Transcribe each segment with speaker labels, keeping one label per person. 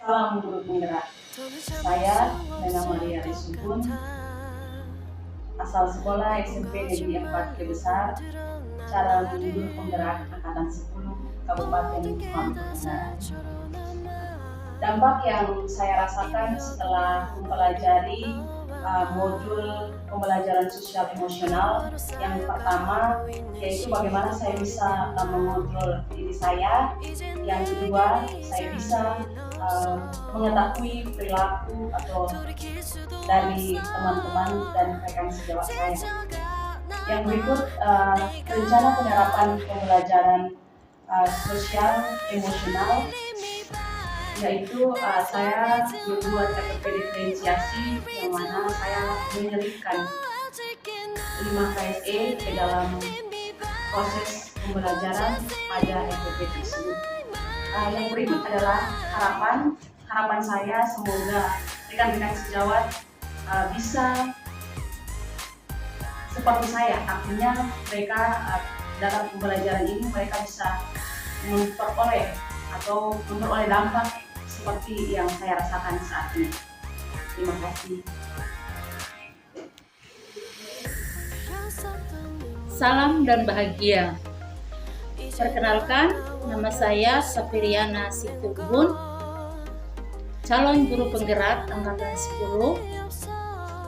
Speaker 1: Salam guru penggerak. Saya Nena Maria Risubun, asal sekolah SMP Negeri 4 Besar, calon guru penggerak angkatan 10 Kabupaten Maluku Utara. Dampak yang saya rasakan setelah mempelajari modul pembelajaran sosial emosional yang pertama yaitu bagaimana saya bisa mengontrol diri saya, yang kedua saya bisa mengetahui perilaku atau dari teman-teman dan rekan sejawat saya. Yang berikut rencana penerapan pembelajaran sosial emosional, yaitu saya membuat RPP diferensiasi yang mana saya menyelipkan 5 KSE ke dalam proses pembelajaran pada RPP tersebut. Yang berikut adalah harapan saya, semoga rekan-rekan sejawat bisa seperti saya, artinya mereka dalam pembelajaran ini mereka bisa memperoleh dampak seperti yang saya rasakan saat ini. Terima kasih.
Speaker 2: Salam dan bahagia. Perkenalkan, nama saya Sapiriana Situbun, calon guru penggerak angkatan 10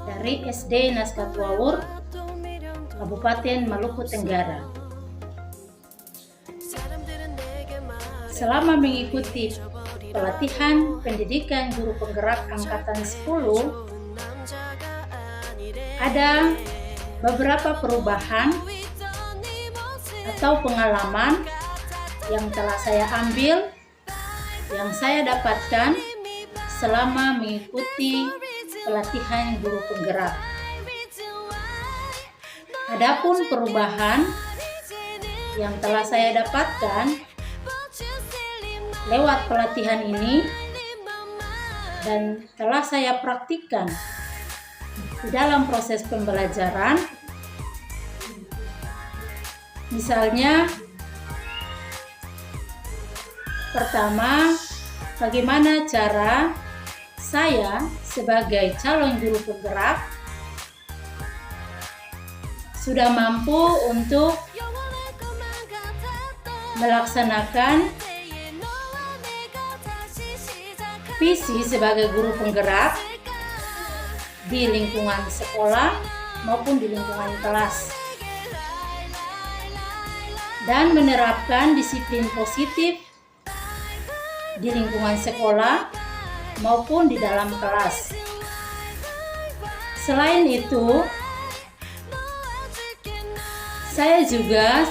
Speaker 2: dari SD Naskah-Tuawur, Kabupaten Maluku Tenggara. Selama mengikuti pelatihan pendidikan guru penggerak angkatan 10, ada beberapa perubahan atau pengalaman yang telah saya ambil, yang saya dapatkan selama mengikuti pelatihan guru penggerak. Adapun perubahan yang telah saya dapatkan lewat pelatihan ini dan telah saya praktikkan di dalam proses pembelajaran, misalnya pertama, bagaimana cara saya sebagai calon guru penggerak sudah mampu untuk melaksanakan visi sebagai guru penggerak di lingkungan sekolah maupun di lingkungan kelas, dan menerapkan disiplin positif di lingkungan sekolah maupun di dalam kelas. Selain itu, saya juga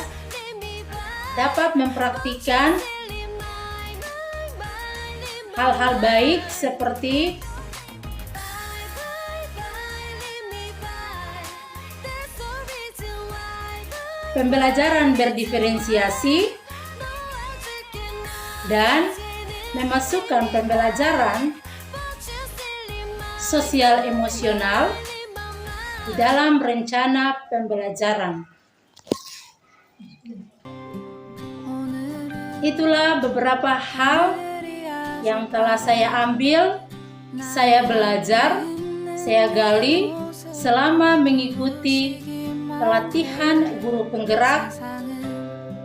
Speaker 2: dapat mempraktikkan hal-hal baik seperti pembelajaran berdiferensiasi dan memasukkan pembelajaran sosial emosional di dalam rencana pembelajaran. Itulah beberapa hal yang telah saya ambil, saya belajar, saya gali selama mengikuti pelatihan guru penggerak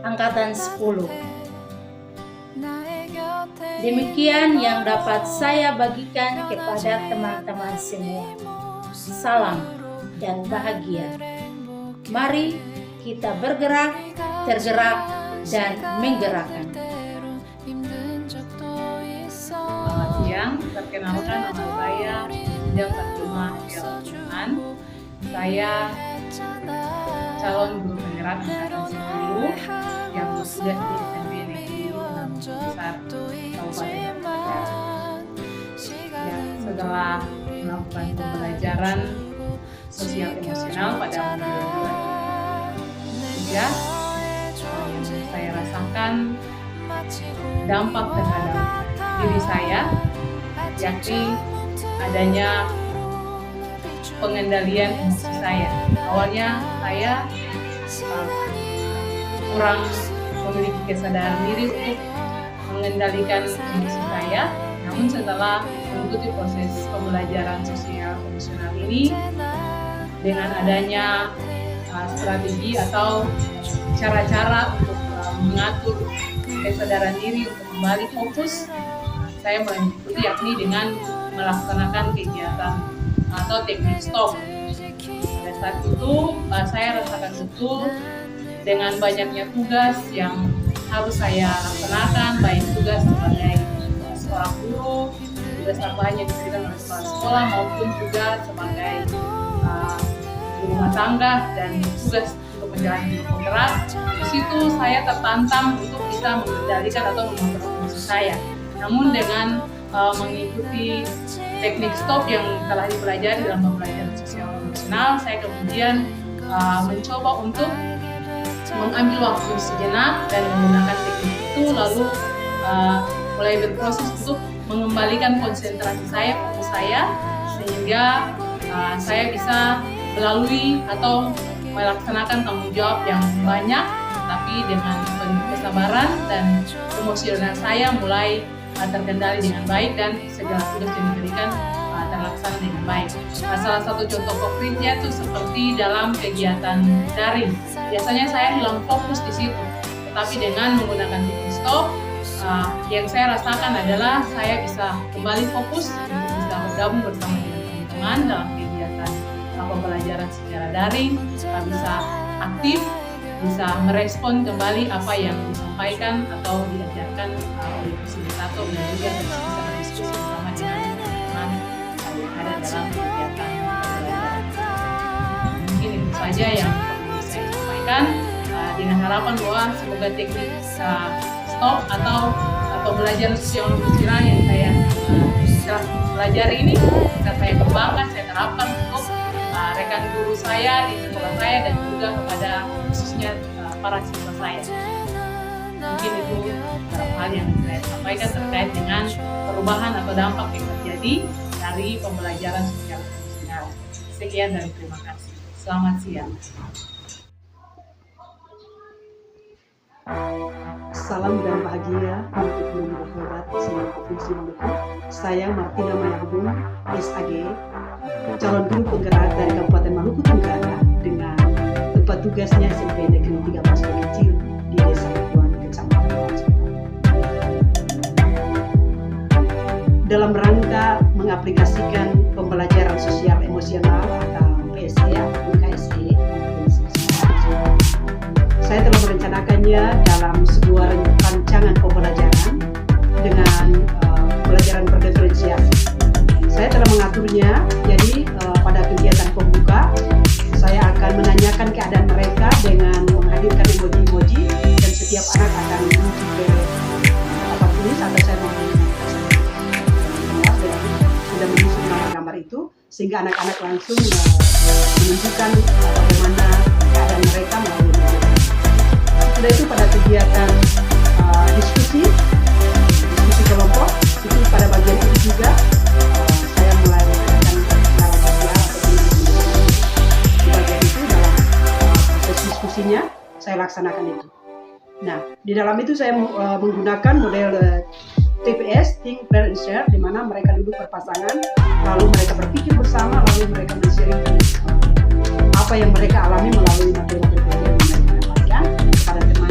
Speaker 2: angkatan 10. Demikian yang dapat saya bagikan kepada teman-teman semua. Salam dan bahagia. Mari kita bergerak, tergerak, dan menggerakkan.
Speaker 3: Perkenalkan, nama saya Ida Fatima Elman. Saya calon guru penggerak angkatan 10 yang bertugas di SMP Negeri 6 Besar Kabupaten Tenggara. Ya, setelah melakukan pembelajaran sosial emosional pada modul 3, yang saya rasakan dampak terhadap diri saya, yakni adanya pengendalian emosi saya. Awalnya saya kurang memiliki kesadaran diri untuk mengendalikan emosi saya, Namun setelah mengikuti proses pembelajaran sosial emosional ini, dengan adanya strategi atau cara-cara untuk mengatur kesadaran diri untuk kembali fokus, saya mulai mengikuti, yakni dengan melaksanakan kegiatan atau teknik stop. Pada saat itu saya rasakan betul dengan banyaknya tugas yang harus saya laksanakan, baik tugas sebagai seorang guru, tugas tambahan yang diberikan oleh kepala sekolah, maupun juga sebagai rumah tangga dan tugas untuk menjalani hidup penggerak. Di situ saya tertantang untuk bisa mengendalikan atau mengontrol emosi saya. Namun dengan mengikuti teknik stop yang telah dipelajari dalam pembelajaran sosial emosional, saya kemudian mencoba untuk mengambil waktu sejenak dan menggunakan teknik itu, lalu mulai berproses untuk mengembalikan konsentrasi saya, fokus saya, sehingga saya bisa melalui atau melaksanakan tanggung jawab yang banyak, tapi dengan penuh kesabaran, dan emosional saya mulai terkendali dengan baik dan segala tugas yang diberikan terlaksana dengan baik. Salah satu contoh konkretnya itu seperti dalam kegiatan daring. Biasanya saya hilang fokus di situ, tetapi dengan menggunakan teknik stop, yang saya rasakan adalah saya bisa kembali fokus untuk bisa bergabung bersama dengan teman-teman dalam kegiatan pembelajaran secara daring, bisa aktif, bisa merespon kembali apa yang disampaikan atau diajarkan oleh fasilitator, dan juga bisa berdiskusi bersama dengan teman-teman yang ada dalam kegiatan pembelajaran. Mungkin itu saja yang perlu saya sampaikan, dengan harapan bahwa semoga teknik stop atau pembelajaran sosial emosional yang saya pelajari ini bisa saya kembangkan, saya terapkan untuk rekan guru saya di sekolah saya dan juga kepada khususnya para siswa saya. Mungkin itu beberapa hal yang saya sampaikan terkait dengan perubahan atau dampak yang terjadi dari pembelajaran sosial emosional. Sekian dan terima kasih. Selamat siang.
Speaker 4: Salam dan bahagia untuk Gubernur Hebat Seluruh Provinsi Maluku. Saya Martina Mayabung, SAG, calon guru penggerak dari Kabupaten Maluku Tenggara, dengan tempat tugasnya SMP Negeri 13 Kecil di Desa Tuan, Kecamatan Wajib. Dalam rangka mengaplikasikan pembelajaran sosial emosional atau PSE atau KSE, saya telah merencanakannya dalam sebuah rancangan pembelajaran dengan pembelajaran berdiferensiasi. Saya telah mengaturnya, jadi pada kegiatan pembuka saya akan menanyakan keadaan mereka dengan menghadirkan emoji-emoji, dan setiap anak akan menuju ke papan tulis atau saya sudah menyusun gambar-gambar itu, sehingga anak-anak langsung menunjukkan bagaimana keadaan mereka melalui media. Sudah itu pada kegiatan diskusi kelompok, itu pada bagian itu juga saya mulai menggunakan kenalan sosial di bagian itu. Dalam proses diskusinya saya laksanakan itu. Nah, di dalam itu saya menggunakan model TPS, Think, Plan, and Share, di mana mereka duduk berpasangan, lalu mereka berpikir bersama, lalu mereka men-sharing apa yang mereka alami melalui materi-materi yang mereka dapatkan kepada teman.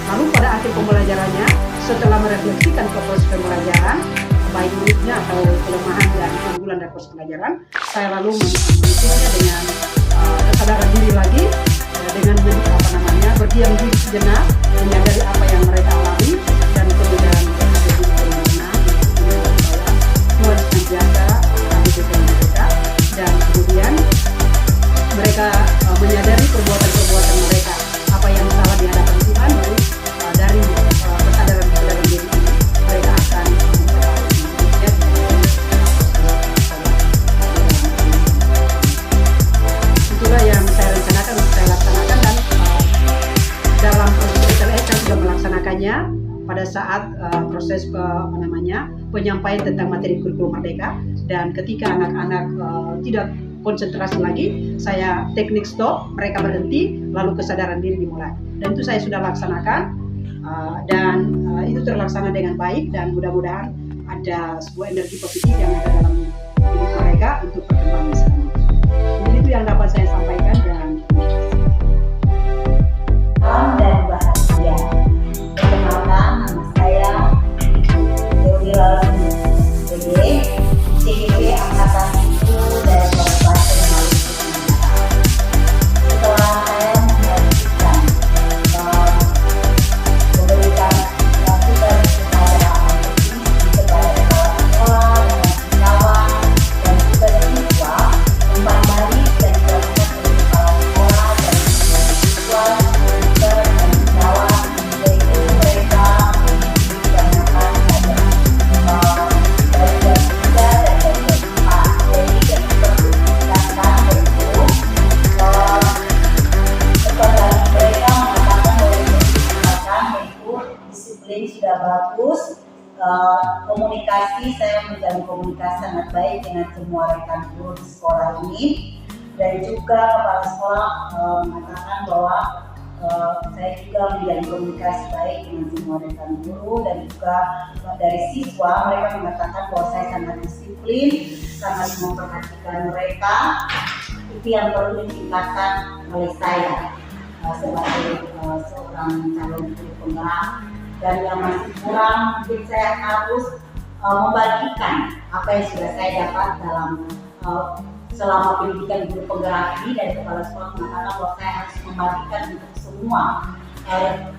Speaker 4: Lalu pada akhir pembelajarannya, setelah merefleksikan ke proses pembelajaran, baik muridnya atau kelemahan dan keunggulan dari proses pembelajaran, saya lalu mengisinya dengan kesadaran diri lagi, dengan berdiam diri sejenak, menyadari apa yang mereka alami, dan kemudian semua senantiasa dengan mereka, dan kemudian mereka menyadari perbuatan-perbuatan mereka, apa yang salah di hadapan Tuhan, lalu dari kesadaran diri ini mereka akan itulah yang saya rencanakan untuk saya laksanakan, dan dalam proses SLS saya sudah melaksanakannya pada saat proses penyampaian tentang materi kurikulum Merdeka, dan ketika anak-anak tidak konsentrasi lagi, saya teknik stop, mereka berhenti, lalu kesadaran diri dimulai. Dan itu saya sudah laksanakan, dan itu terlaksana dengan baik, dan mudah-mudahan ada sebuah energi positif yang ada dalam hidup mereka untuk perkembangan bersama. Jadi itu yang dapat saya sampaikan dan
Speaker 5: salam dan bahagia. Perkenalkan, nama saya Dewi Lalani PD, CGP Angkatan 10 dari Kabupaten Maluku Utara. Setelah saya menyaksikan memberikan masukan kepada kepala sekolah, kawan, dan juga siswa, umpan balik dan dilakukan oleh kepala sekolah dan siswa dan jawab, yaitu mereka dikarenakan ada dari jam 3 dan dari jam 4. Jadi yang perlu ditingkatkan yaitu kepada mereka mengatakan boleh ditingkatkan yaitu disiplin sudah bagus, komunikasi saya menjalin komunikasi sangat baik dengan semua rekan guru di sekolah ini, dan juga kepala sekolah mengatakan bahwa saya juga menjalin komunikasi baik dengan semua rekan guru, dan juga dari siswa mereka mengatakan bahwa saya sangat disiplin, sangat memperhatikan mereka. Itu yang perlu ditingkatkan oleh saya sebagai seorang calon guru penggerak. Dan yang masih kurang mungkin saya harus membagikan apa yang sudah saya dapat dalam selama pendidikan guru penggerak ini. Dari kepala sekolah mengatakan bahwa saya harus membagikan untuk semua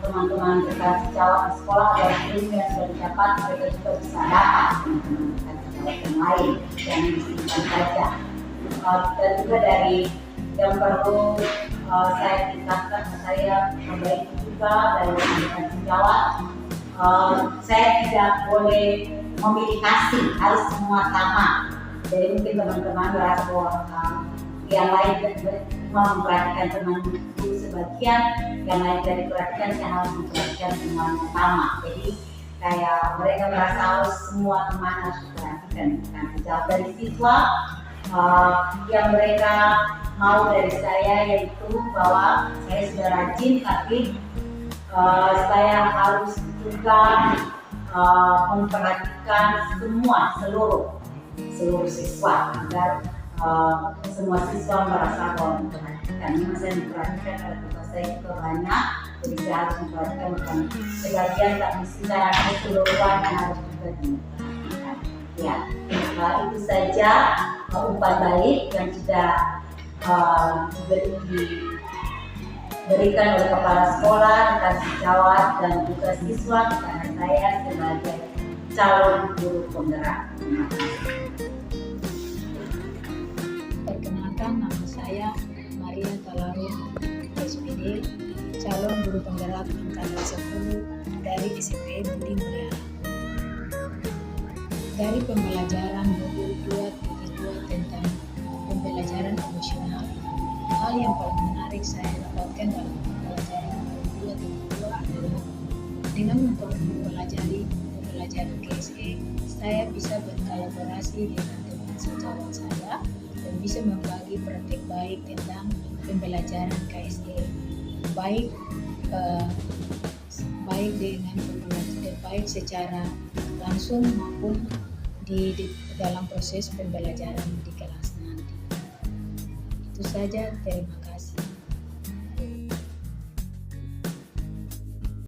Speaker 5: teman-teman rekan sejawat di sekolah agar ilmu yang sudah didapat mereka juga bisa dapat teman-teman rekan sejawat yang lain yang disimpan saja. Dan juga dari yang perlu saya tingkatkan, saya membaiki juga dari rekan sejawat, saya tidak boleh memilih kasih, harus semua sama. Jadi mungkin teman-teman merasa bahwa yang lain memperhatikan teman guru sebagian, yang lain tidak diperhatikan, saya harus memperhatikan semuanya sama. Jadi kayak mereka merasa harus semua teman harus diperhatikan. Kan sejauh dari siswa yang mereka mau dari saya yaitu bahwa saya sudah rajin, tapi saya harus juga memperhatikan seluruh siswa agar semua siswa merasa bahwa memperhatikan. Memang saya memperhatikan karena tugas saya juga banyak, jadi saya harus memperhatikan bukan sebagian, tapi secara keseluruhan yang harus juga diperhatikan. Ya, itu saja umpan balik yang sudah diberikan oleh kepala sekolah, rekan sejawat, dan juga siswa kepada saya sebagai calon guru penggerak.
Speaker 6: Perkenalkan, nama saya Maria Talarun SPD, calon guru penggerak angkatan 10 dari SMP Budi Mulyana. Dari pembelajaran modul 2.2 tentang pembelajaran emosional, hal yang paling menarik saya dapatkan dalam pembelajaran modul 2.2 adalah dengan mempelajari KSE, saya bisa berkolaborasi dengan teman sejawat saya dan bisa membagi praktik baik tentang pembelajaran KSE, baik secara langsung maupun di dalam proses pembelajaran di kelas nanti. Itu saja, terima kasih.